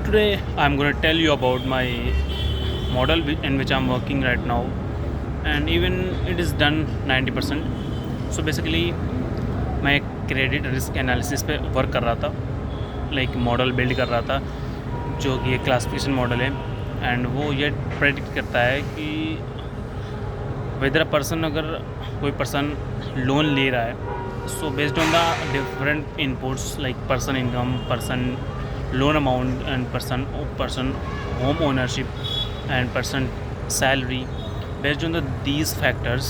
Today I'm going to tell you about my model in which I'm working right now, and even it is done 90%. So basically मैं credit risk analysis पे work कर रहा था, like model build कर रहा था जो कि एक क्लासिफिकेशन मॉडल है, एंड वो ये प्रेडिक्ट करता है कि वेदर अ पर्सन, अगर कोई पर्सन लोन ले रहा है, so based on the different inputs like person income, person loan amount, and person home ownership, and person salary, based on these factors,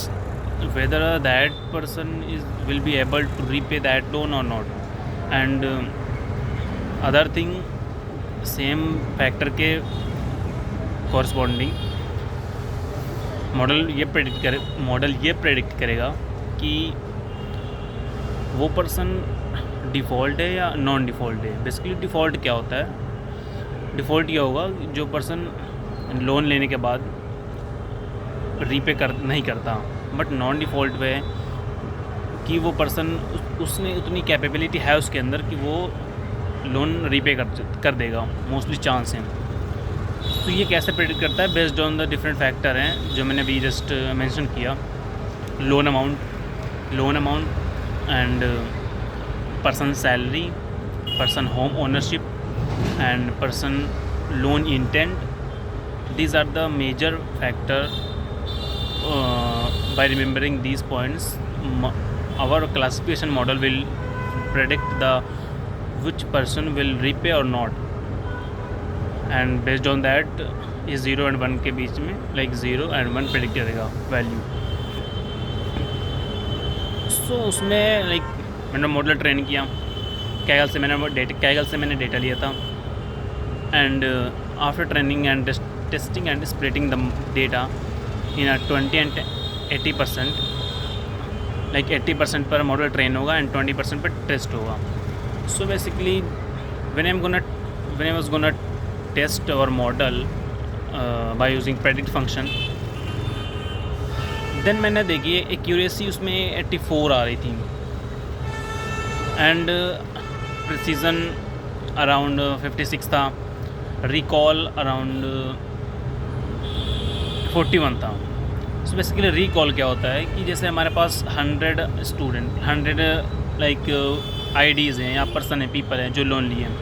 whether that person will be able to repay that loan or not. And other thing, same factor के corresponding model ये predict करेगा कि वो person default है या non default है। Basically default क्या होता है? डिफ़ॉल्ट ये होगा जो पर्सन लोन लेने के बाद रीपे नहीं करता, बट नॉन डिफ़ॉल्ट वे कि वो पर्सन उसने उतनी कैपेबिलिटी है उसके अंदर कि वो लोन रीपे कर देगा, मोस्टली चांस हैं। तो ये कैसे प्रेडिक्ट करता है? Based on the different factor हैं जो मैंने अभी जस्ट मेंशन किया, loan amount and person salary, person home ownership, and person loan intent. These are the major factor. By remembering these points, our classification model will predict which person will repay or not, and based on that ये 0 and 1 के बीच में, like 0 and 1 predict करेगा value. सो उसमें like मैंने model train किया, Kaggle से मैंने data लिया था, and after training and testing and splitting the data in 20 and 80%, like 80% पर मॉडल ट्रेन होगा एंड 20% पर टेस्ट होगा. So basically when I was gonna test our model by using predict function, then मैंने देखी accuracy उसमें 84 आ रही थी, and precision around 56 था, रिकॉल अराउंड 41 था. सो बेसिकली रिकॉल क्या होता है कि जैसे हमारे पास 100 लाइक आईडीज़ हैं या पर्सन है, पीपल हैं जो लोन लिए हैं.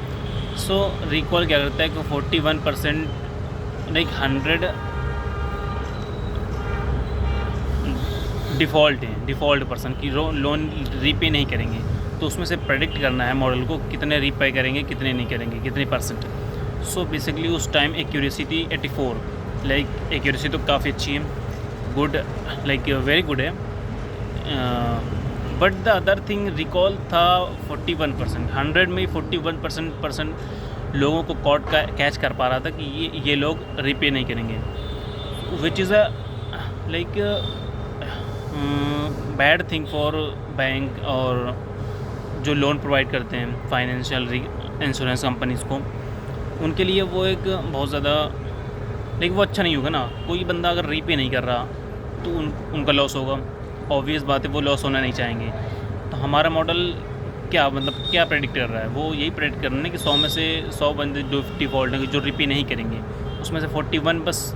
सो रिकॉल क्या करता है कि 41% लाइक 100 डिफ़ॉल्ट पर्सन की लोन रीपे नहीं करेंगे. तो उसमें से प्रेडिक्ट करना है मॉडल को कितने रीपे करेंगे, कितने नहीं करेंगे, कितने परसेंट. सो बेसिकली उस टाइम एक्यूरेसी थी 84. लाइक एक्यूरेसी तो काफ़ी अच्छी है, गुड, लाइक वेरी गुड है. But the other thing, recall था 41%. 100 में 41% लोगों को कॉट का कैच कर पा रहा था कि ये लोग रीपे नहीं करेंगे, which is a like bad thing for bank और जो लोन प्रोवाइड करते हैं फाइनेंशियल इंश्योरेंस कंपनीज़ को. उनके लिए वो एक बहुत ज़्यादा लाइक वो अच्छा नहीं होगा ना. कोई बंदा अगर रीपे नहीं कर रहा तो उनका लॉस होगा, ऑब्वियस बात है, वो लॉस होना नहीं चाहेंगे. तो हमारा मॉडल क्या प्रेडिक्ट कर रहा है? वो यही प्रेडिक्ट कर रहा है कि 100 में से 100 बंदे जो डिफ़ॉल्ट हैं, जो रीपे नहीं करेंगे, उसमें से 41 बस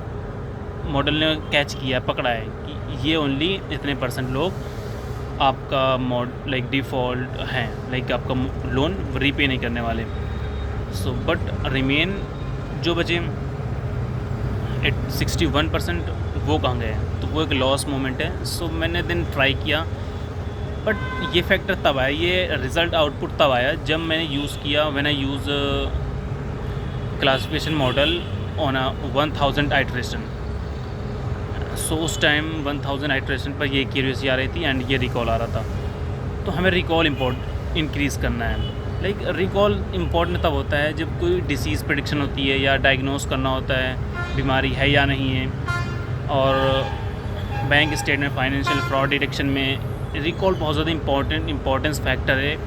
मॉडल ने कैच किया, पकड़ा है कि ये ओनली इतने % लोग आपका लाइक डिफ़ॉल्ट हैं, लाइक आपका लोन रीपे नहीं करने वाले. सो बट रिमेन जो बचे 61% वो कहाँ गए? तो वो एक लॉस मोमेंट है. सो मैंने दिन ट्राई किया, बट ये फैक्टर तब आया, ये रिज़ल्ट आउटपुट तब आया जब मैंने यूज़ किया, when I use classification model on 1000 iteration. So उस टाइम 1000 आइट्रेशन पर ये एक्यूरेसी आ रही थी एंड ये रिकॉल आ रहा था. तो हमें रिकॉल इंक्रीज़ करना है. लाइक रिकॉल इम्पोर्टेंट तब होता है जब कोई डिसीज़ प्रेडिक्शन होती है या डायग्नोस करना होता है बीमारी है या नहीं है. और bank statement, financial fraud detection में रिकॉल बहुत ज़्यादा इम्पोर्टेंस फैक्टर है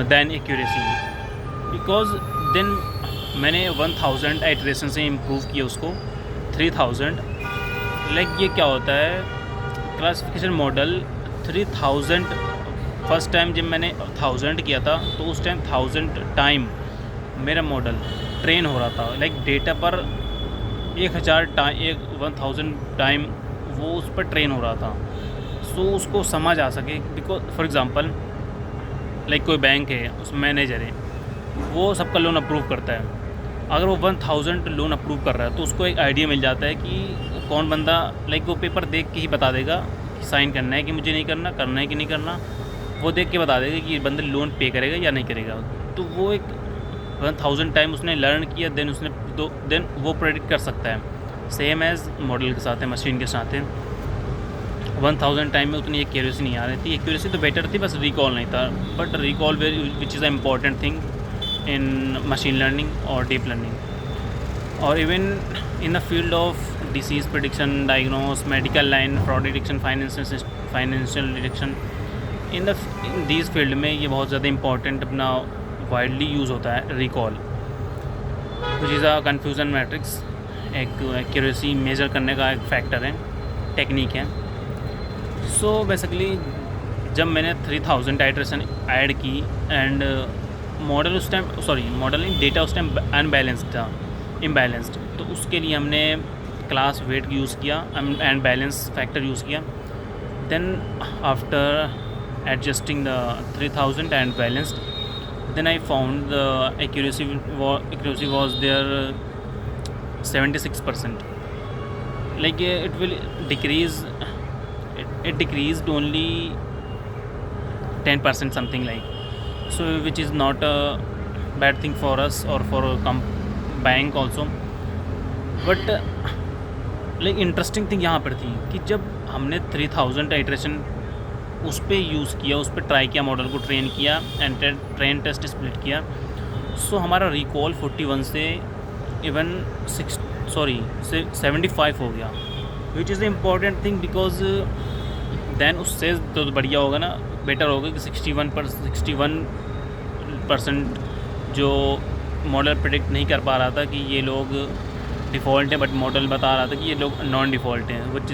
दैन एक्यूरेसी. बिकॉज देन मैंने 1000 आइट्रेशन से इम्प्रूव किया उसको 3000. लाइक ये क्या होता है, क्लासिफिकेशन मॉडल 3000 फर्स्ट टाइम जब मैंने 1000 किया था तो उस टाइम 1000 टाइम मेरा मॉडल ट्रेन हो रहा था, लाइक डेटा पर 1000 टाइम वो उस पर ट्रेन हो रहा था। सो उसको समझ आ सके, बिकॉज फॉर एग्ज़ाम्पल लाइक कोई बैंक है, उस मैनेजर है, वो सबका लोन अप्रूव करता है। अगर वो 1000 लोन अप्रूव कर रहा है तो उसको एक आइडिया मिल जाता है कि कौन बंदा, लाइक वो पेपर देख के ही बता देगा कि साइन करना है कि मुझे नहीं करना, करना है कि नहीं करना। वो देख के बता देगा कि ये बंदा लोन पे करेगा या नहीं करेगा। तो वो एक 1000 टाइम उसने लर्न किया, देन वो प्रेडिक्ट कर सकता है। सेम एज़ मॉडल के साथ है, मशीन के साथ है। 1000 टाइम में उतनी एक्यूरेसी नहीं आ रही थी। एक्यूरेसी तो बेटर थी, बस रिकॉल नहीं था। But recall which is a important thing in machine learning or deep learning, or even in the field of disease prediction, diagnose, medical line, fraud detection, financial detection, in these field में ये बहुत ज़्यादा important अपना widely use होता है recall, which is a confusion matrix। एक accuracy measure करने का एक factor है, टेक्निक है। So basically जब मैंने 3000 iteration ऐड की एंड मॉडल उस टाइम, मॉडल नहीं, डेटा उस टाइम अनबैलेंस्ड था, इम्बैलेंस्ड। तो उसके लिए हमने क्लास वेट यूज़ किया एंड बैलेंस फैक्टर यूज़ किया। Then after adjusting the 3000 and balanced, then I found the accuracy was there 76%। Like it will decrease, it decreased only 10% something like, so which is not a bad thing for us or for a bank also। but like interesting thing यहाँ पर थी कि जब हमने 3000 iteration उस पर use किया, उस पर ट्राई किया, मॉडल को ट्रेन किया एंड ट्रेन टेस्ट स्प्लिट किया, सो हमारा रिकॉल 41 से इवन 75 हो गया, which is the important thing. Because than उससे तो बढ़िया होगा ना, बेटर होगा कि 61% जो मॉडल प्रेडिक्ट नहीं कर पा रहा था कि ये लोग डिफ़ॉल्ट है, बट मॉडल बता रहा था कि ये लोग नॉन डिफ़ॉल्ट हैं, विच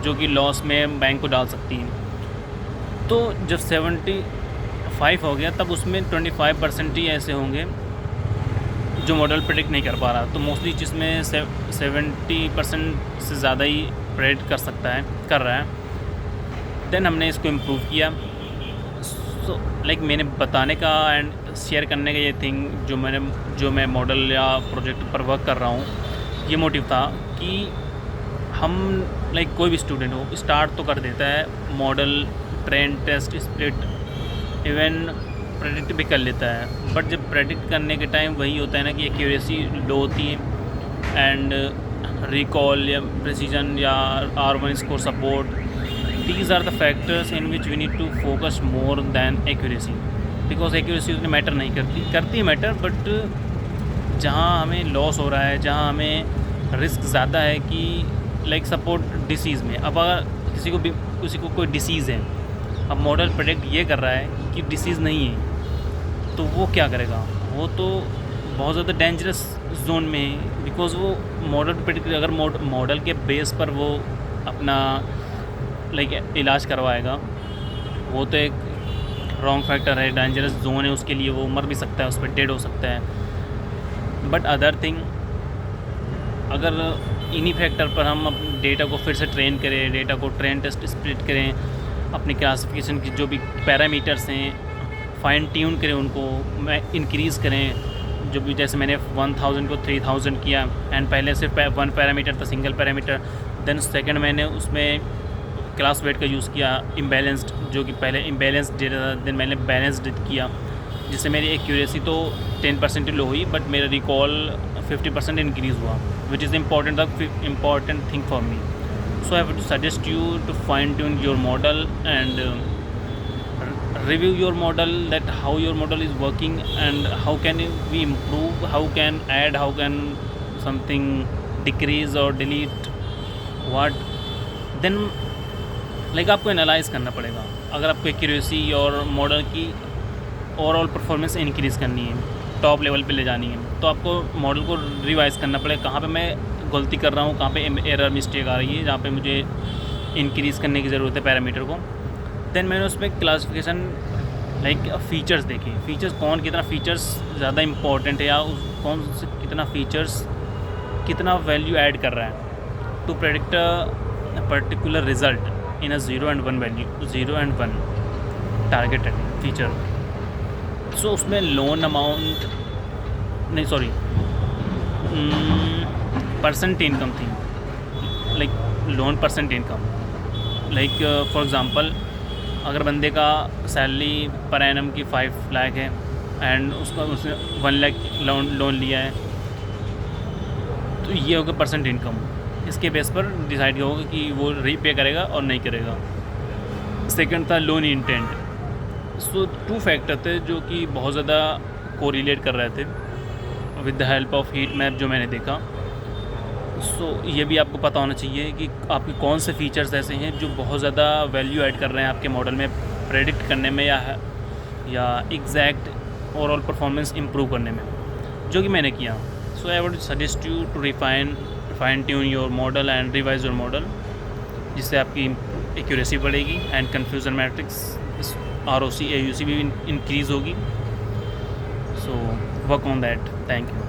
जो कि लॉस में बैंक को डाल सकती हैं। तो जब 75 हो गया तब उसमें 25% ही ऐसे होंगे जो मॉडल प्रेडिक्ट नहीं कर पा रहा। तो मोस्टली जिसमें 70% से ज़्यादा ही प्रेडिक्ट कर रहा है। देन हमने इसको इम्प्रूव किया। सो लाइक मैंने बताने का एंड शेयर करने का ये थिंग जो मैं मॉडल या प्रोजेक्ट पर वर्क कर रहा हूँ, ये मोटिव था कि हम लाइक कोई भी स्टूडेंट हो स्टार्ट तो कर देता है, model train test split even predict भी कर लेता है। बट जब प्रेडिक्ट करने के टाइम वही होता है ना कि एक्यूरेसी लो होती है एंड रिकॉल या प्रिसीजन या R1 score support, these are the factors in which we need to focus more than accuracy, because accuracy उतनी मैटर नहीं करती है मैटर, बट जहाँ हमें लॉस हो रहा है, जहाँ हमें रिस्क ज़्यादा है कि लाइक सपोर्ट डिसीज़ में, अब अगर किसी को कोई डिसीज़ है, अब मॉडल प्रेडिक्ट ये कर रहा है कि डिसीज़ नहीं है, तो वो क्या करेगा? वो तो बहुत ज़्यादा डेंजरस जोन में है, बिकॉज़ वो मॉडल प्रेडिक्ट, अगर मॉडल के बेस पर वो अपना लाइक इलाज करवाएगा, वो तो एक रॉन्ग फैक्टर है, डेंजरस जोन है उसके लिए, वो मर भी सकता है, उस पर डेड हो सकता है। बट अदर थिंग, अगर इन्हीं फैक्टर पर हम अपने डेटा को फिर से ट्रेन करें, डेटा को ट्रेन टेस्ट स्प्लिट करें, अपनी क्लासिफिकेशन की जो भी पैरामीटर्स हैं फाइन ट्यून करें, उनको इंक्रीज़ करें, जो भी जैसे मैंने 1000 को 3000 किया एंड पहले सिर्फ 1 पैरामीटर था, सिंगल पैरामीटर। देन सेकंड मैंने उसमें क्लास वेट का यूज़ किया, इम्बैलेंस्ड, जो कि पहले इम्बैलेंस्ड डेटा था, देन मैंने बैलेंस्ड किया, जिससे मेरी एक्यूरेसी तो 10% लो हुई, बट मेरा रिकॉल 50% इंक्रीज़ हुआ, which is important thing for me. So I would suggest you to fine tune your model and review your model, that how your model is working and how can we improve, how can add, how can something decrease or delete what, then like आपको analyse करना पड़ेगा। अगर आपको accuracy और model की overall performance increase करनी है, top level पे ले जानी है, तो आपको मॉडल को रिवाइज़ करना पड़ेगा, कहाँ पे मैं गलती कर रहा हूँ, कहाँ पे एरर मिस्टेक आ रही है, जहाँ पे मुझे इंक्रीज़ करने की ज़रूरत है पैरामीटर को। देन मैंने उसमें क्लासिफिकेशन लाइक फ़ीचर्स देखें, फ़ीचर्स कौन कितना फ़ीचर्स ज़्यादा इम्पोर्टेंट है या कौन से कितना फ़ीचर्स कितना वैल्यू ऐड कर रहा है to predict a particular result in a 0 and 1 value, 0 and 1 targeted feature. So उसमें लोन अमाउंट नहीं, सॉरी, परसेंट इनकम थी, like loan percent income. Like for example, अगर बंदे का सैलरी पर एनम की 5 लाख है एंड उसने 1 लाख लोन लिया है, तो ये होगा परसेंट इनकम। इसके बेस पर डिसाइड होगा कि वो रीपे करेगा और नहीं करेगा। सेकंड था लोन इंटेंट। सो 2 फैक्टर थे जो कि बहुत ज़्यादा कोरिलेट कर रहे थे with the help of heat map जो मैंने देखा। सो ये भी आपको पता होना चाहिए कि आपके कौन से फ़ीचर्स ऐसे हैं जो बहुत ज़्यादा वैल्यू ऐड कर रहे हैं आपके मॉडल में प्रेडिक्ट करने में या एग्जैक्ट ओवरऑल परफॉर्मेंस इम्प्रूव करने में, जो कि मैंने किया। So I would suggest you to fine tune your model and revise your model, जिससे आपकी एक्यूरेसी बढ़ेगी and confusion matrix ROC AUC भी इंक्रीज़ होगी। So work on that. Thank you.